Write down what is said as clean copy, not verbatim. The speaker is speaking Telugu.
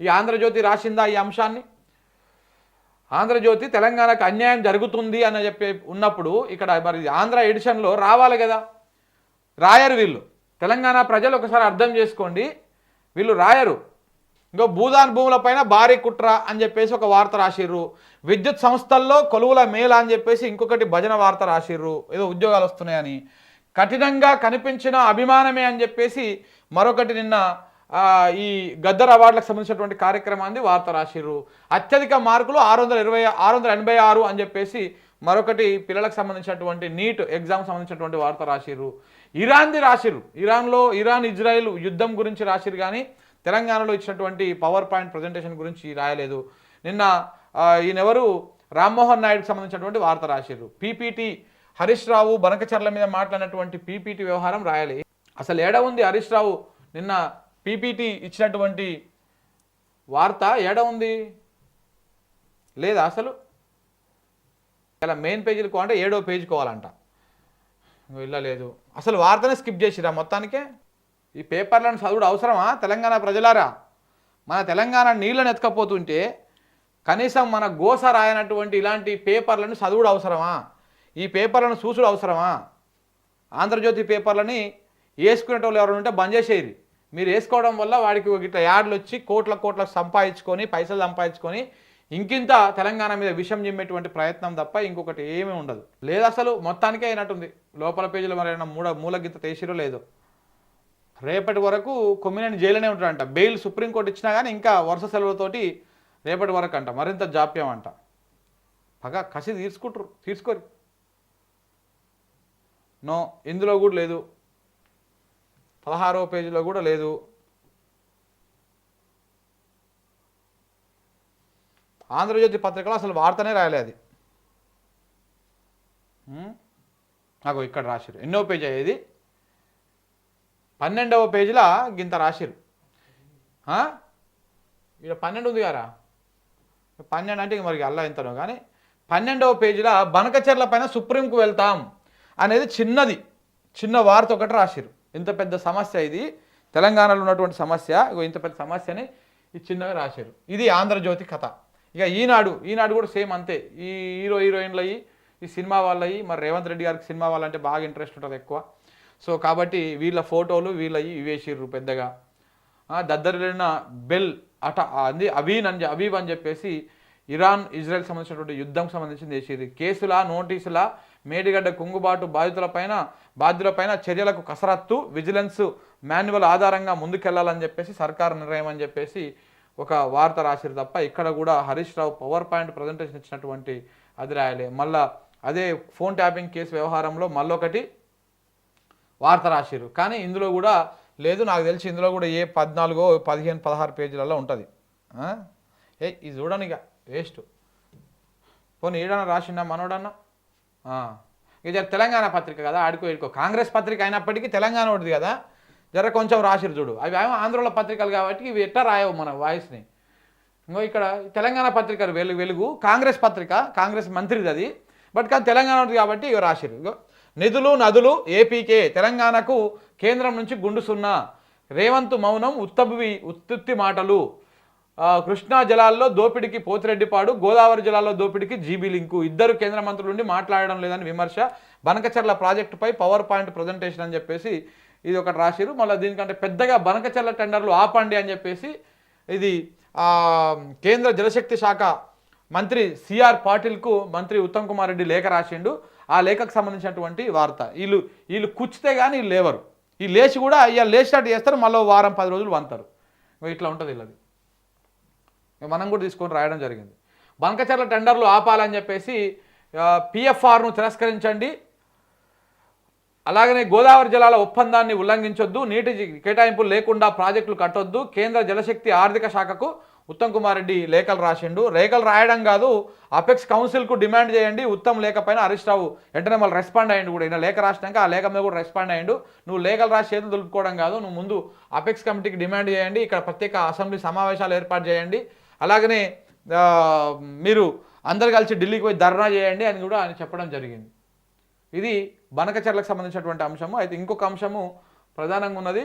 ఈ ఆంధ్రజ్యోతి రాసిందా ఈ అంశాన్ని? ఆంధ్రజ్యోతి తెలంగాణకు అన్యాయం జరుగుతుంది అని చెప్పి ఉన్నప్పుడు ఇక్కడ మరి ఆంధ్ర ఎడిషన్లో రావాలి కదా, రాయరు వీళ్ళు. తెలంగాణ ప్రజలు ఒకసారి అర్థం చేసుకోండి, వీళ్ళు రాయరు. ఇంకో భూదాన్ భూములపైన భారీ కుట్ర అని చెప్పేసి ఒక వార్త రాసిర్రు. విద్యుత్ సంస్థల్లో కొలువుల మేళ అని చెప్పేసి ఇంకొకటి భజన వార్త రాసిర్రు, ఏదో ఉద్యోగాలు వస్తున్నాయని. కఠినంగా కనిపించిన అభిమానమే అని చెప్పేసి మరొకటి నిన్న ఈ గద్దర్ అవార్డులకు సంబంధించినటువంటి కార్యక్రమాన్ని వార్త రాసిర్రు. అత్యధిక మార్కులు 686 అని చెప్పేసి మరొకటి పిల్లలకు సంబంధించినటువంటి నీట్ ఎగ్జామ్ సంబంధించినటువంటి వార్త రాసిర్రు. ఇరాన్ది రాసిర్రు, ఇరాన్ ఇజ్రాయెల్ యుద్ధం గురించి రాసిర్రు, కానీ తెలంగాణలో ఇచ్చినటువంటి పవర్ పాయింట్ ప్రజెంటేషన్ గురించి రాయలేదు. నిన్న ఈయనెవరు రామ్మోహన్ నాయుడుకి సంబంధించినటువంటి వార్త రాసిర్రు. పీపీటీ హరీష్ రావు బనకచర్ల మీద మాట్లాడినటువంటి పీపీటీ వ్యవహారం రాయాలి. అసలు ఏడ ఉంది హరీష్ రావు నిన్న పీపీటీ ఇచ్చినటువంటి వార్త? ఏడ ఉంది? లేదా అసలు? ఇలా మెయిన్ పేజీలకు అంటే 7వ పేజీకోవాలంట, ఇలా లేదు. అసలు వార్తనే స్కిప్ చేసిరా మొత్తానికే. ఈ పేపర్లను చదువుడు అవసరమా తెలంగాణ ప్రజలారా? మన తెలంగాణ నీళ్ళని ఎత్తుకపోతుంటే కనీసం మన గోస రాయనటువంటి ఇలాంటి పేపర్లను చదువుడు అవసరమా? ఈ పేపర్లను చూసుడు అవసరమా? ఆంధ్రజ్యోతి పేపర్లని వేసుకునేటోళ్ళు ఎవరు ఉంటే బంద్ చేసేది. మీరు వేసుకోవడం వల్ల వాడికి ఇట్లా యాడ్లు వచ్చి కోట్ల సంపాదించుకొని పైసలు సంపాదించుకొని ఇంకింత తెలంగాణ మీద విషం చిమ్మేటువంటి ప్రయత్నం తప్ప ఇంకొకటి ఏమీ ఉండదు. లేదు అసలు మొత్తానికే అయినట్టుంది. లోపల పేజీలో మరి మూలగిత్త తీసిరో లేదో. రేపటి వరకు కొమ్మినేని జైలునే ఉంటాడంట. బెయిల్ సుప్రీంకోర్టు ఇచ్చినా కానీ ఇంకా వరుస సెలవులతోటి రేపటి వరకు అంట. మరింత జాప్యం అంట. పగా కసి తీసుకోరు. నో, ఇందులో కూడా లేదు. 16వ పేజీలో కూడా లేదు. ఆంధ్రజ్యోతి పత్రికలో అసలు వార్తనే రాయలేదు. నాకు ఇక్కడ రాసిరు. ఎన్నో పేజీ అయ్యేది? 12వ పేజీలో గింత రాసిరు. ఇక్కడ 12 ఉంది కదా, 12 అంటే మరి అల్లా ఎంతనో కానీ 12వ పేజీలో బనకచెర్ల పైన సుప్రీంకు వెళ్తాం అనేది చిన్న వార్త ఒకటి రాసిరు. ఇంత పెద్ద సమస్య ఇది, తెలంగాణలో ఉన్నటువంటి సమస్య, ఇంత పెద్ద సమస్యని ఈ చిన్నగా రాశారు. ఇది ఆంధ్రజ్యోతి కథ. ఇక ఈనాడు కూడా సేమ్ అంతే. ఈ హీరోయిన్లు అయ్యి, ఈ సినిమా వాళ్ళు అయ్యి, మరి రేవంత్ రెడ్డి గారికి సినిమా వాళ్ళంటే బాగా ఇంట్రెస్ట్ ఉంటుంది ఎక్కువ. సో కాబట్టి వీళ్ళ ఫోటోలు వీళ్ళవి ఇవేసిర్రు పెద్దగా. దద్దరిన బెల్ అవీవ్ అని చెప్పేసి ఇరాన్ ఇజ్రాయెల్ సంబంధించినటువంటి యుద్ధం సంబంధించింది వేసిర్రు. కేసుల నోటీసుల మేడిగడ్డ కుంగుబాటు బాధ్యులపైన చర్యలకు కసరత్తు, విజిలెన్స్ మాన్యువల్ ఆధారంగా ముందుకెళ్లాలని చెప్పేసి సర్కారు నిర్ణయం అని చెప్పేసి ఒక వార్త రాసిరు తప్ప ఇక్కడ కూడా Harish Rao power point presentation ఇచ్చినటువంటి అది రాయలే. మళ్ళా అదే ఫోన్ ట్యాపింగ్ కేసు వ్యవహారంలో మళ్ళొకటి వార్త రాసిరు. కానీ ఇందులో కూడా లేదు. నాకు తెలిసి ఇందులో కూడా 14, 15, 16 పేజీలలో ఉంటుంది. ఇది చూడని ఇక వేస్ట్. పోనీ ఏడన్నా రాసిండా మనోడన్నా? ఇక తెలంగాణ పత్రిక కదా, ఆడుకో కాంగ్రెస్ పత్రిక అయినప్పటికీ తెలంగాణ ఒకటిది కదా, జర కొంచెం రాసిరు చూడు. అవి ఏమో ఆంధ్రలో పత్రికలు కాబట్టి ఇవి ఎట్టా రాయవు మన వాయిస్ని. ఇంకో ఇక్కడ తెలంగాణ పత్రిక వెలుగు కాంగ్రెస్ పత్రిక, కాంగ్రెస్ మంత్రిది అది, బట్ కానీ తెలంగాణ ఉంటుంది కాబట్టి ఇవి రాసిరు. ఇగో నిధులు నదులు ఏపీకే, తెలంగాణకు కేంద్రం నుంచి గుండు సున్నా, రేవంత్ మౌనం ఉత్తుత్తి మాటలు, కృష్ణా జలాల్లో దోపిడికి పోతిరెడ్డిపాడు, గోదావరి జలాల్లో దోపిడికి జీబీ లింకు, ఇద్దరు కేంద్ర మంత్రుల నుండి మాట్లాడడం లేదని విమర్శ, బనకచర్ల ప్రాజెక్టుపై పవర్ పాయింట్ ప్రజెంటేషన్ అని చెప్పేసి ఇది ఒకటి రాసిరు. మళ్ళీ దీనికంటే పెద్దగా బనకచర్ల టెండర్లు ఆపండి అని చెప్పేసి ఇది కేంద్ర జలశక్తి శాఖ మంత్రి సిఆర్ పాటిల్కు మంత్రి ఉత్తమ్ కుమార్ రెడ్డి లేఖ రాసిండు. ఆ లేఖకు సంబంధించినటువంటి వార్త. వీళ్ళు కూర్చితే కానీ వీళ్ళు లేవరు. ఈ లేచి కూడా ఇవాళ లేచినట్టు చేస్తారు, మళ్ళీ వారం 10 రోజులు వంతారు. ఇట్లా ఉంటుంది వీళ్ళది. మనం కూడా తీసుకొని రాయడం జరిగింది. బనకచర్ల టెండర్లు ఆపాలని చెప్పేసి పిఎఫ్ఆర్ను తిరస్కరించండి, అలాగనే గోదావరి జలాల ఒప్పందాన్ని ఉల్లంఘించొద్దు, నీటి కేటాయింపులు లేకుండా ప్రాజెక్టులు కట్టొద్దు, కేంద్ర జలశక్తి ఆర్థిక శాఖకు ఉత్తమ్ కుమార్ రెడ్డి లేఖలు రాసిండు. లేఖలు రాయడం కాదు, అపెక్స్ కౌన్సిల్కు డిమాండ్ చేయండి. ఉత్తమ్ లేఖ పైన హరీష్ రావు వెంటనే మళ్ళీ రెస్పాండ్ అయ్యిండు కూడా. ఈయన లేఖ రాసినాక ఆ లేఖ మీద కూడా రెస్పాండ్ అయ్యిండు. నువ్వు లేఖలు రాసి చేతులు దులుపుకోవడం కాదు, నువ్వు ముందు అపెక్స్ కమిటీకి డిమాండ్ చేయండి, ఇక్కడ ప్రత్యేక అసెంబ్లీ సమావేశాలు ఏర్పాటు చేయండి, అలాగనే మీరు అందరు కలిసి ఢిల్లీకి పోయి ధర్నా చేయండి అని కూడా ఆయన చెప్పడం జరిగింది. ఇది బనకచర్లకు సంబంధించినటువంటి అంశము. అయితే ఇంకొక అంశము ప్రధానంగా ఉన్నది